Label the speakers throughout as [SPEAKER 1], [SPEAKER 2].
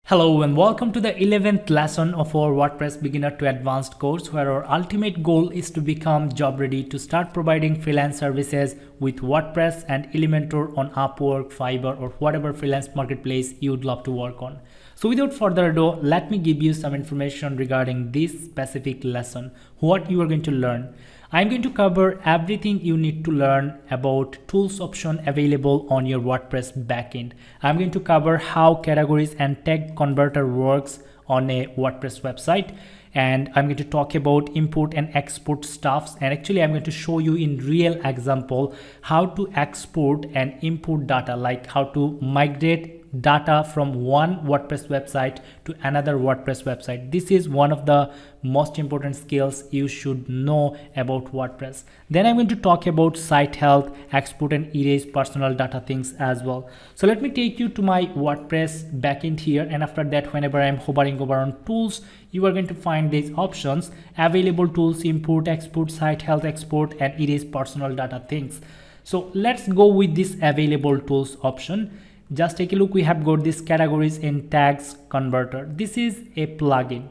[SPEAKER 1] Hello and welcome to the 11th lesson of our WordPress beginner to advanced course, where our ultimate goal is to become job ready to start providing freelance services with WordPress and Elementor on Upwork, Fiverr or whatever freelance marketplace you would love to work on. So without further ado, let me give you some information regarding this specific lesson, what you are going to learn. I'm going to cover everything you need to learn about tools option available on your WordPress backend. I'm going to cover how categories and tag converter works on a WordPress website, and I'm going to talk about import and export stuffs, and actually I'm going to show you in real example how to export and import data, like how to migrate data from one WordPress website to another WordPress website. This is one of the most important skills you should know about WordPress. Then I'm going to talk about site health, export and erase personal data things as well. So let me take you to my WordPress backend here, and after that, whenever I'm hovering over on tools, you are going to find these options: available tools, import, export, site health, export and erase personal data things. So let's go with this available tools option. Just take a look. We have got this categories and tags converter. This is a plugin.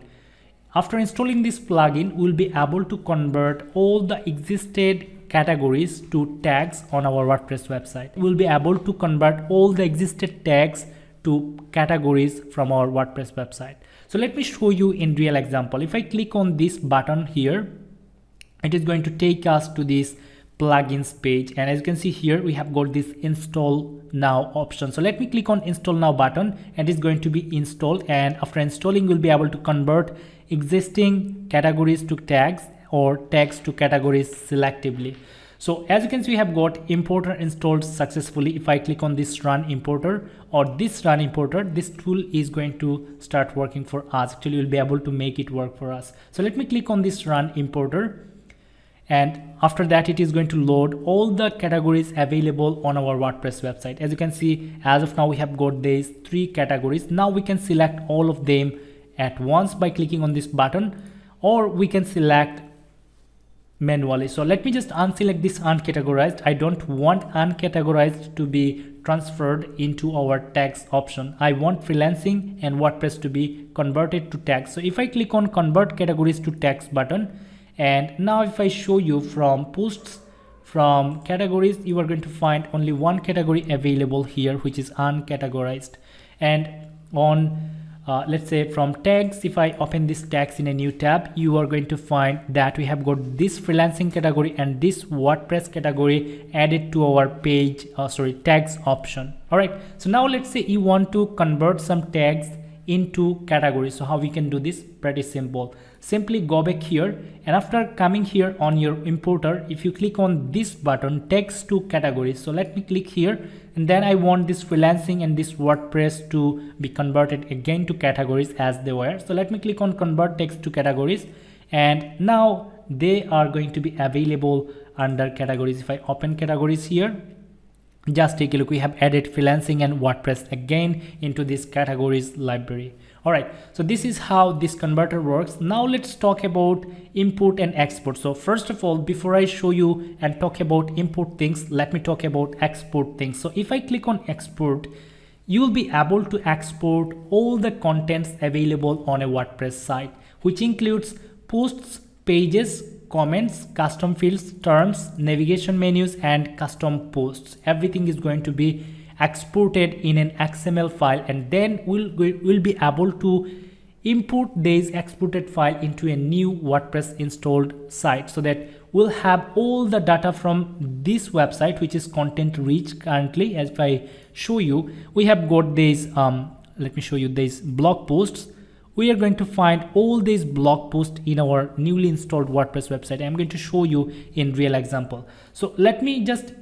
[SPEAKER 1] After installing this plugin, we'll be able to convert all the existed categories to tags on our WordPress website. We'll be able to convert all the existed tags to categories from our WordPress website. So let me show you in real example. If I click on this button here, it is going to take us to this plugins page, and as you can see here, we have got this install now option. So let me click on install now button, and it's going to be installed, and after installing, we'll be able to convert existing categories to tags or tags to categories selectively. So as you can see, we have got importer installed successfully. If I click on this run importer or this run importer, this tool is going to start working for us. Actually, we'll be able to make it work for us. So let me click on this run importer, and after that, it is going to load all the categories available on our WordPress website. As you can see, as of now, we have got these 3 categories. Now we can select all of them at once by clicking on this button, or we can select manually. So let me just unselect this uncategorized. I don't want uncategorized to be transferred into our tags option. I want freelancing and WordPress to be converted to tags. So if I click on convert categories to tags button, and now if I show you from posts, from categories, you are going to find only one category available here, which is uncategorized. And on let's say from tags, if I open this tags in a new tab, you are going to find that we have got this freelancing category and this WordPress category added to our page, tags option. All right, so now let's say you want to convert some tags into categories. So how we can do this? Pretty simple. Simply go back here, and after coming here on your importer, if you click on this button, text to categories. So let me click here, and then I want this freelancing and this WordPress to be converted again to categories as they were. So let me click on convert text to categories, and now they are going to be available under categories. If I open categories here, just take a look, we have added freelancing and WordPress again into this categories library. All right, so this is how this converter works. Now let's talk about import and export. So first of all, before I show you and talk about import things, let me talk about export things. So if I click on export, you will be able to export all the contents available on a WordPress site, which includes posts, pages, comments, custom fields, terms, navigation menus, and custom posts. Everything is going to be exported in an XML file, and then we'll be able to import this exported file into a new WordPress installed site, so that we'll have all the data from this website, which is content rich currently. As if I show you, we have got these let me show you these blog posts. We are going to find all these blog posts in our newly installed WordPress website. I'm going to show you in real example. So let me just,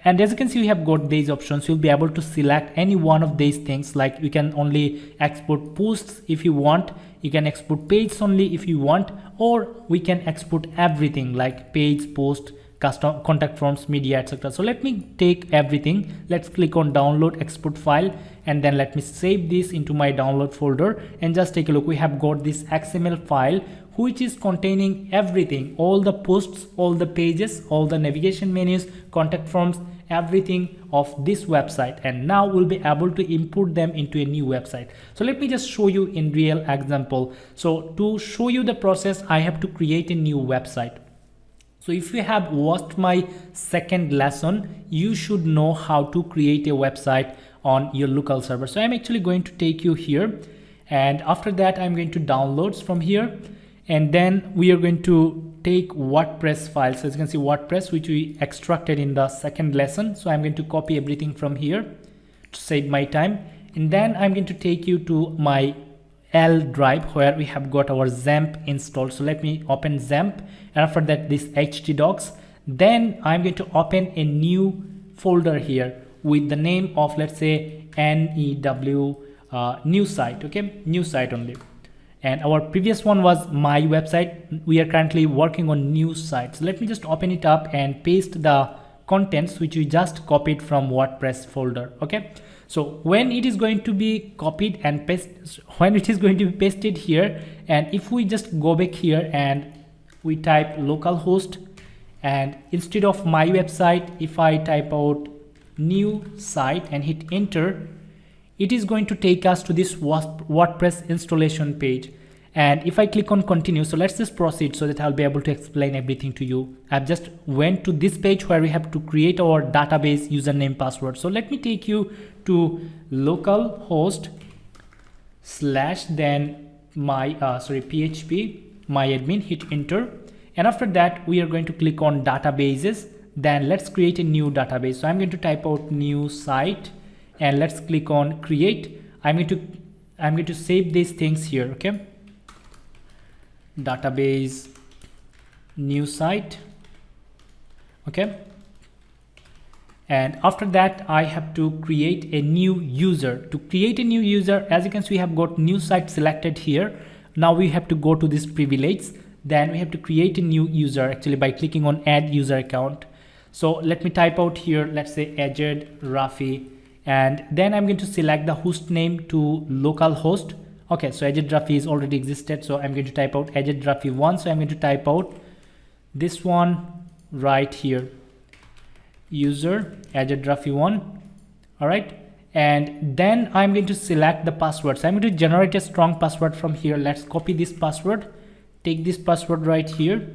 [SPEAKER 1] and as you can see, we have got these options. You'll be able to select any one of these things. Like you can only export posts if you want, you can export pages only if you want, or we can export everything like page, post, custom contact forms, media, etc. So let me take everything. Let's click on download export file, and then let me save this into my download folder, and just take a look. We have got this XML file which is containing everything, all the posts, all the pages, all the navigation menus, contact forms, everything of this website, and now we'll be able to import them into a new website. So let me just show you in real example. So to show you the process, I have to create a new website. So if you have watched my second lesson, you should know how to create a website on your local server. So I'm actually going to take you here, and after that I'm going to downloads from here, and then we are going to take WordPress files. So as you can see, WordPress, which we extracted in the second lesson. So I'm going to copy everything from here to save my time, and then I'm going to take you to my L drive where we have got our XAMPP installed. So let me open XAMPP, and after that this htdocs. Then I'm going to open a new folder here with the name of, let's say, new site. Okay, new site only. And our previous one was my website. We are currently working on new site. So let me just open it up and paste the contents which we just copied from WordPress folder. Okay, so when it is going to be copied and pasted here, and if we just go back here and we type localhost, and instead of my website, if I type out new site and hit enter, it is going to take us to this WordPress installation page. And if I click on continue, so let's just proceed so that I'll be able to explain everything to you. I've just went to this page where we have to create our database username password. So let me take you to localhost / then my php myadmin, hit enter, and after that we are going to click on databases. Then let's create a new database. So I'm going to type out new site, and let's click on create. I'm going to save these things here. Okay, database, new site. Okay, and after that I have to create a new user. To create a new user, as you can see, we have got new site selected here. Now we have to go to this privilege, then we have to create a new user actually by clicking on add user account. So let me type out here, let's say Ajed Rafi, and then I'm going to select the host name to localhost. Okay, so Ajed Rafi is already existed, so I'm going to type out Ajed Rafi 1. So I'm going to type out this one right here, user Ajed Rafi 1. All right, and then I'm going to select the password. So I'm going to generate a strong password from here. Let's copy this password, take this password right here.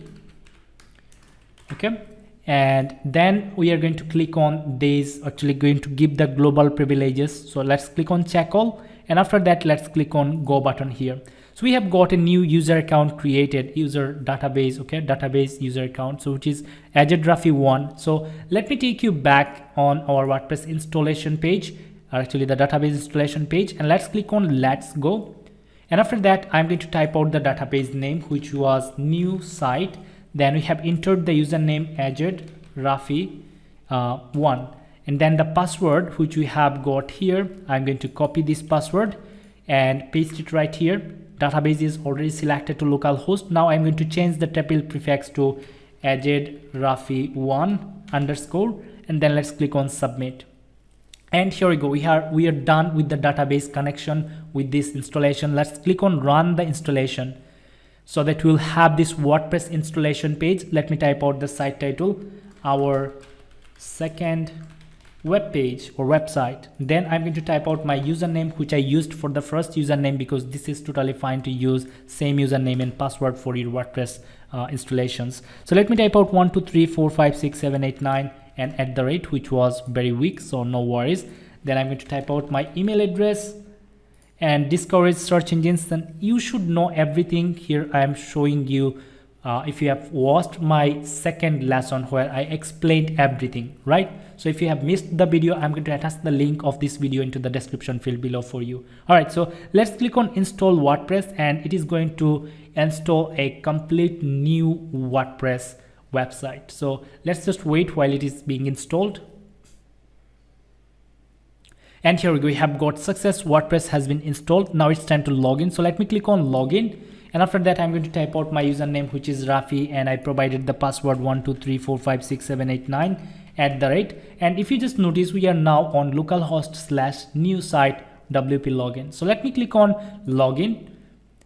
[SPEAKER 1] Okay, and then we are going to click on this, actually going to give the global privileges. So let's click on check all, and after that let's click on go button here. So we have got a new user account created, user database. Okay, database user account, so which is Ajed Rafi 1. So let me take you back on our WordPress installation page, actually the database installation page, and let's click on let's go. And after that I'm going to type out the database name, which was new site. Then we have entered the username Ajed Rafi 1, and then the password which we have got here, I'm going to copy this password and paste it right here. Database is already selected to localhost. Now I'm going to change the tuple prefix to Ajed Rafi 1 underscore, and then let's click on submit. And here we go, we are done with the database connection with this installation. Let's click on run the installation, so that we'll have this WordPress installation page. Let me type out the site title, our second web page or website. Then I'm going to type out my username, which I used for the first username, because this is totally fine to use same username and password for your WordPress installations. So let me type out 1 2 3 4 5 6 7 8 9 and @ which was very weak, so no worries. Then I'm going to type out my email address and discourage search engines. Then you should know everything here. I am showing you if you have watched my second lesson where I explained everything, right? So if you have missed the video, I'm going to attach the link of this video into the description field below for you. All right, so let's click on install WordPress, and it is going to install a complete new WordPress website. So let's just wait while it is being installed. And here we go, we have got success. WordPress has been installed. Now it's time to log in. So let me click on login, and after that I'm going to type out my username, which is Rafi, and I provided the password 1 2 3 4 5 6 7 8 9 @. And if you just notice, we are now on localhost / new site WP login. So let me click on login.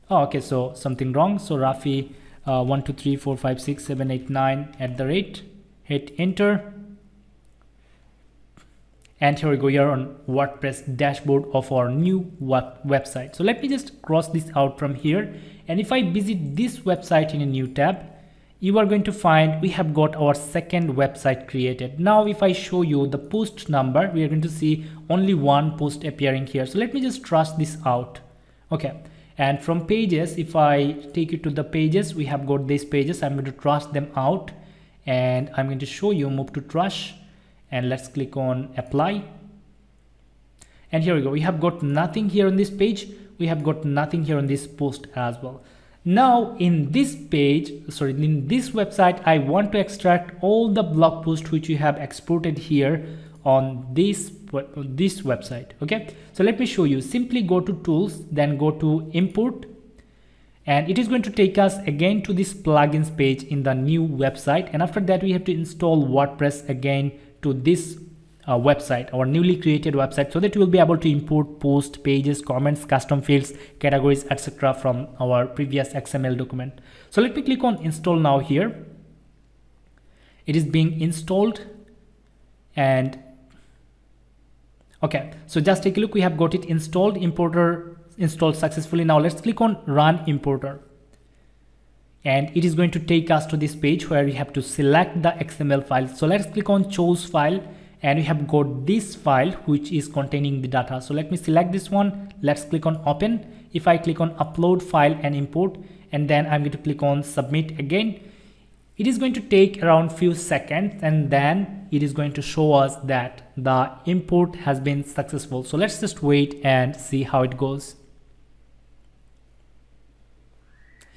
[SPEAKER 1] Oh, okay, so something wrong. So Rafi 1 2 3 4 5 6 7 8 9 @. Hit enter. And here we go, here on WordPress dashboard of our new website. So let me just cross this out from here, and if I visit this website in a new tab, you are going to find we have got our second website created. Now if I show you the post number, we are going to see only one post appearing here. So let me just trash this out. Okay, and from pages, if I take you to the pages, we have got these pages. I'm going to trash them out, and I'm going to show you move to trash, and let's click on apply. And here we go, we have got nothing here on this page, we have got nothing here on this post as well. Now in this page, in this website, I want to extract all the blog posts which you have exported here on this website. Okay, so let me show you. Simply go to tools, then go to import, and it is going to take us again to this plugins page in the new website, and after that we have to install WordPress again to this website, our newly created website, so that you will be able to import post, pages, comments, custom fields, categories, etc. from our previous XML document. So let me click on install now here. It is being installed, and okay, so just take a look, we have got it installed, importer installed successfully. Now let's click on run importer, and it is going to take us to this page where we have to select the XML file. So let's click on choose file, and we have got this file which is containing the data. So let me select this one, let's click on open. If I click on upload file and import, and then I'm going to click on submit again, it is going to take around few seconds, and then it is going to show us that the import has been successful. So let's just wait and see how it goes.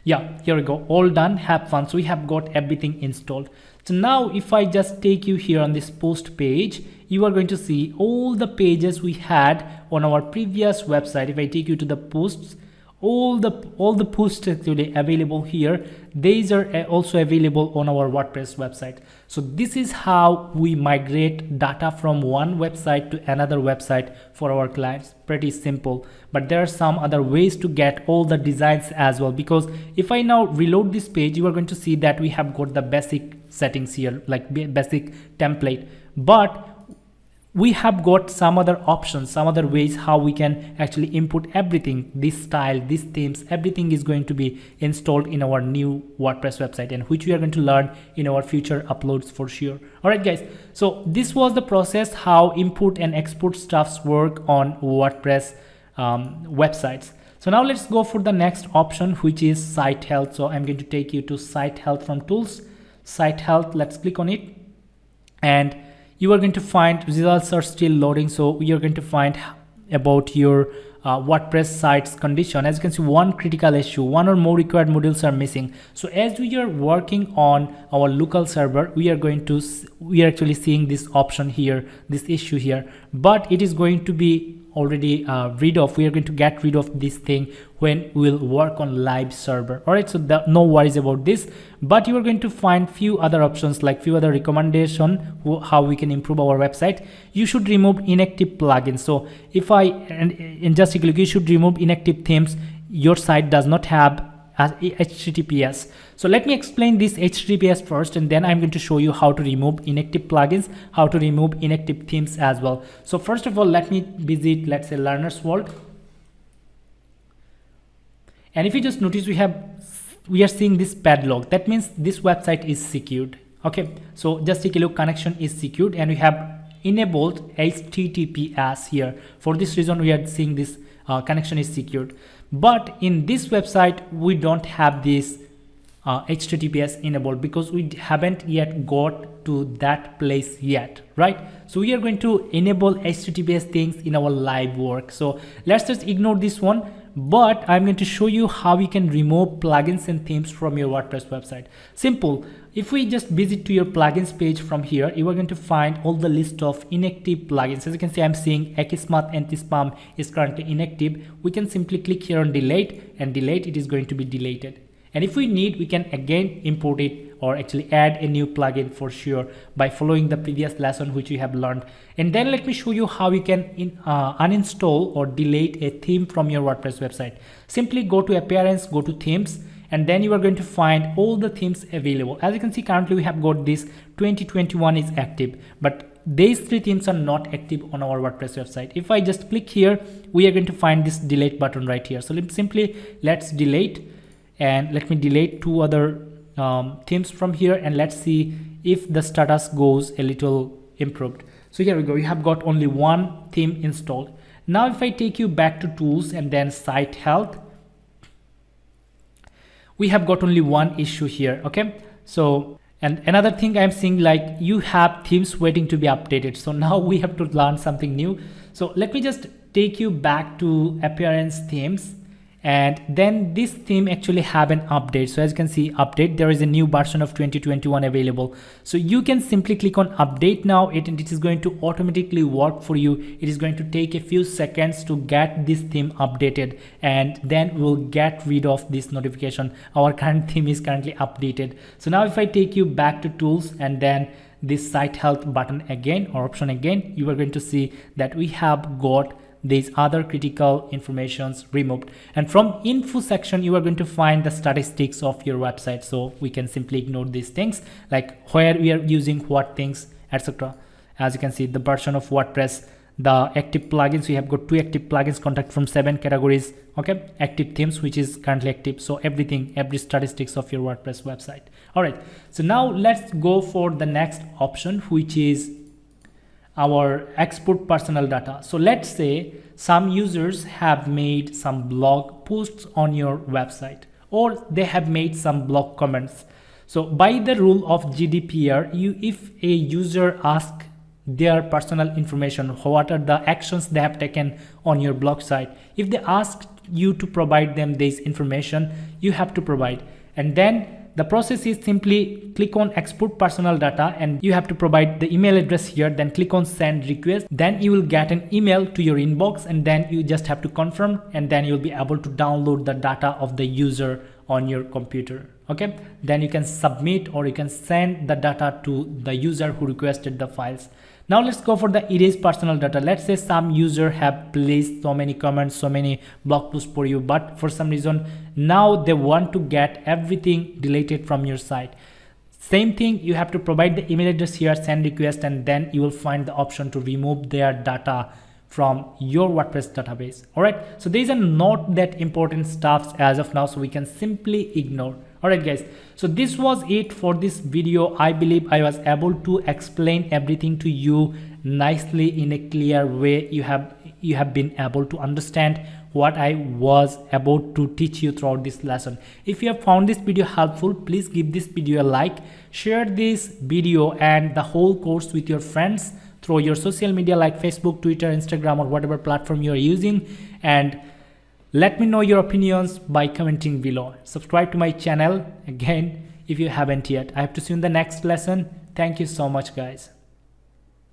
[SPEAKER 1] Yeah, here we go, all done, have fun. So we have got everything installed. So now if I just take you here on this post page, you are going to see all the pages we had on our previous website. If I take you to the posts, all the posts actually available here, these are also available on our WordPress website. So this is how we migrate data from one website to another website for our clients. Pretty simple, but there are some other ways to get all the designs as well, because if I now reload this page, you are going to see that we have got the basic settings here, like basic template, but we have got some other options, some other ways how we can actually input everything. This style, these themes, everything is going to be installed in our new WordPress website, and which we are going to learn in our future uploads for sure. All right guys, so this was the process how import and export stuffs work on WordPress websites. So now let's go for the next option, which is site health. So I'm going to take you to site health from tools, site health. Let's click on it, and you are going to find results are still loading. So you're going to find about your WordPress site's condition. As you can see, one critical issue, one or more required modules are missing. So as we are working on our local server, we are actually seeing this option here, this issue here, but it is going to be already we are going to get rid of this thing when we'll work on live server. All right, so no worries about this, but you are going to find few other options, like few other recommendation how we can improve our website. You should remove inactive plugins. So if and just click, you should remove inactive themes your site does not have as HTTPS. So let me explain this HTTPS first, and then I'm going to show you how to remove inactive plugins, how to remove inactive themes as well. So first of all, let me visit, let's say, Learner's World, and if you just notice, we are seeing this padlock. That means this website is secured. Okay, so just take a look, connection is secured, and we have enabled HTTPS here. For this reason, we are seeing this connection is secured. But in this website, we don't have this HTTPS enabled because we haven't yet got to that place yet, right? So we are going to enable HTTPS things in our live work. So let's just ignore this one, but I'm going to show you how you can remove plugins and themes from your WordPress website. Simple. If we just visit to your plugins page from here, you are going to find all the list of inactive plugins. As you can see, I'm seeing Akismat anti-spam is currently inactive. We can simply click here on delete, and delete, it is going to be deleted. And if we need, we can again import it or actually add a new plugin for sure by following the previous lesson which we have learned. And then let me show you how you can uninstall or delete a theme from your WordPress website. Simply go to appearance, go to themes, and then you are going to find all the themes available. As you can see, currently we have got this 2021 is active, but these 3 themes are not active on our WordPress website. If I just click here, we are going to find this delete button right here. So let's delete, and let me delete 2 other themes from here, and let's see if the status goes a little improved. So here we go, you have got only 1 theme installed. Now if I take you back to tools and then site health, we have got only 1 issue here. Okay, so and another thing I'm seeing, like you have themes waiting to be updated. So now we have to learn something new. So let me just take you back to appearance themes, and then this theme actually have an update. So as you can see, update, there is a new version of 2021 available. So you can simply click on update now, and it is going to automatically work for you. It is going to take a few seconds to get this theme updated, and then we'll get rid of this notification. Our current theme is currently updated. So now if I take you back to tools and then this site health button again, or option again, you are going to see that we have got these other critical informations removed, and from info section you are going to find the statistics of your website. So we can simply ignore these things, like where we are using what things, etc. As you can see, the version of WordPress, the active plugins, we have got 2 active plugins, contact from 7 categories. Okay, active themes which is currently active. So everything, every statistics of your WordPress website. All right, so now let's go for the next option, which is our export personal data. So let's say some users have made some blog posts on your website, or they have made some blog comments. So by the rule of GDPR, if a user asks their personal information, what are the actions they have taken on your blog site, if they ask you to provide them this information, you have to provide. And then the process is simply click on export personal data, and you have to provide the email address here, then click on send request. Then you will get an email to your inbox, and then you just have to confirm, and then you'll be able to download the data of the user on your computer. Okay, then you can submit, or you can send the data to the user who requested the files. Now let's go for the erase personal data. Let's say some user have placed so many comments, so many blog posts for you, but for some reason now they want to get everything deleted from your site. Same thing, you have to provide the email address here, send request, and then you will find the option to remove their data from your WordPress database. All right, so these are not that important stuffs as of now, so we can simply ignore. All right guys, so this was it for this video. I believe I was able to explain everything to you nicely in a clear way. You have been able to understand what I was about to teach you throughout this lesson. If you have found this video helpful, please give this video a like, share this video and the whole course with your friends through your social media like Facebook, Twitter, Instagram, or whatever platform you are using, and let me know your opinions by commenting below. Subscribe to my channel again if you haven't yet. I have to see you in the next lesson. Thank you so much guys.